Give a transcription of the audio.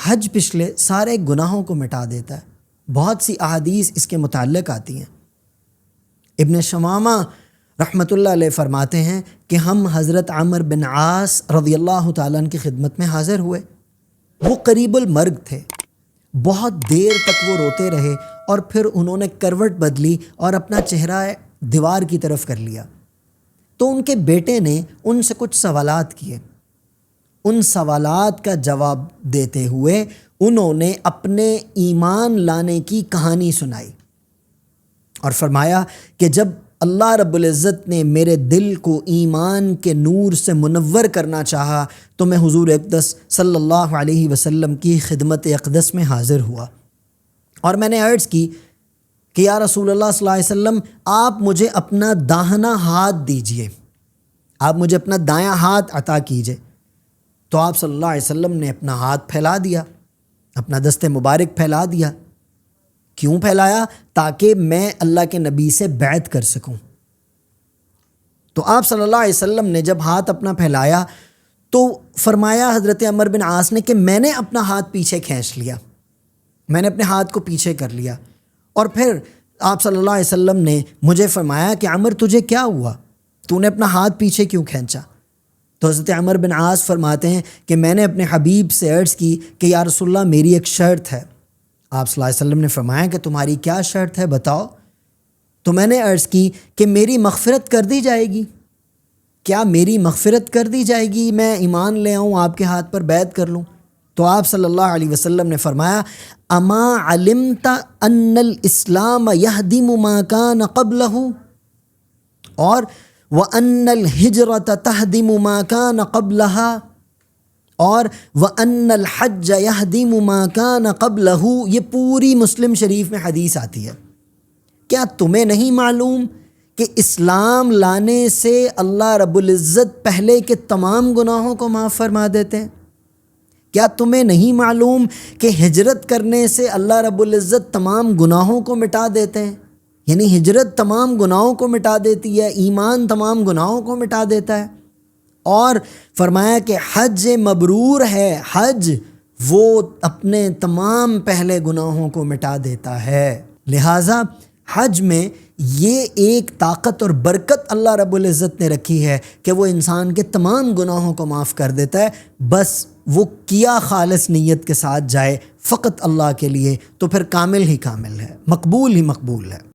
حج پچھلے سارے گناہوں کو مٹا دیتا ہے۔ بہت سی احادیث اس کے متعلق آتی ہیں۔ ابن شمامہ رحمۃ اللہ علیہ فرماتے ہیں کہ ہم حضرت عمرو بن عاص رضی اللہ تعالیٰ عنہ کی خدمت میں حاضر ہوئے۔ وہ قریب المرگ تھے، بہت دیر تک وہ روتے رہے اور پھر انہوں نے کروٹ بدلی اور اپنا چہرہ دیوار کی طرف کر لیا۔ تو ان کے بیٹے نے ان سے کچھ سوالات کیے۔ ان سوالات کا جواب دیتے ہوئے انہوں نے اپنے ایمان لانے کی کہانی سنائی اور فرمایا کہ جب اللہ رب العزت نے میرے دل کو ایمان کے نور سے منور کرنا چاہا تو میں حضور اقدس صلی اللہ علیہ وسلم کی خدمت اقدس میں حاضر ہوا، اور میں نے عرض کی کہ یا رسول اللہ صلی اللہ علیہ وسلم، آپ مجھے اپنا داہنا ہاتھ دیجئے، آپ مجھے اپنا دایاں ہاتھ عطا کیجئے۔ تو آپ صلی اللہ علیہ وسلم نے اپنا ہاتھ پھیلا دیا، اپنا دست مبارک پھیلا دیا۔ کیوں پھیلایا؟ تاکہ میں اللہ کے نبی سے بیعت کر سکوں۔ تو آپ صلی اللہ علیہ وسلم نے جب ہاتھ اپنا پھیلایا تو فرمایا حضرت عمرو بن عاص نے کہ میں نے اپنا ہاتھ پیچھے کھینچ لیا، میں نے اپنے ہاتھ کو پیچھے کر لیا، اور پھر آپ صلی اللہ علیہ وسلم نے مجھے فرمایا کہ عمر تجھے کیا ہوا، تو نے اپنا ہاتھ پیچھے کیوں کھینچا؟ تو حضرت عمرو بن عاص فرماتے ہیں کہ میں نے اپنے حبیب سے عرض کی کہ یا رسول اللہ میری ایک شرط ہے۔ آپ صلی اللہ علیہ وسلم نے فرمایا کہ تمہاری کیا شرط ہے، بتاؤ۔ تو میں نے عرض کی کہ میری مغفرت کر دی جائے گی، کیا میری مغفرت کر دی جائے گی، میں ایمان لے آؤں، آپ کے ہاتھ پر بیعت کر لوں؟ تو آپ صلی اللہ علیہ وسلم نے فرمایا اما علمت ان الاسلام یہدم ما کان قبلہ اور وان الہجرۃ تہدم ما کان قبلہا اور وَأَنَّ الْحَجَّ يَهْدِمُ مَا كَانَ قَبْلَهُ، یہ پوری مسلم شریف میں حدیث آتی ہے۔ کیا تمہیں نہیں معلوم کہ اسلام لانے سے اللہ رب العزت پہلے کے تمام گناہوں کو معاف فرما دیتے ہیں؟ کیا تمہیں نہیں معلوم کہ ہجرت کرنے سے اللہ رب العزت تمام گناہوں کو مٹا دیتے ہیں؟ یعنی ہجرت تمام گناہوں کو مٹا دیتی ہے، ایمان تمام گناہوں کو مٹا دیتا ہے۔ اور فرمایا کہ حج مبرور ہے، حج وہ اپنے تمام پہلے گناہوں کو مٹا دیتا ہے۔ لہٰذا حج میں یہ ایک طاقت اور برکت اللہ رب العزت نے رکھی ہے کہ وہ انسان کے تمام گناہوں کو معاف کر دیتا ہے، بس وہ کیا خالص نیت کے ساتھ جائے فقط اللہ کے لیے، تو پھر کامل ہی کامل ہے، مقبول ہی مقبول ہے۔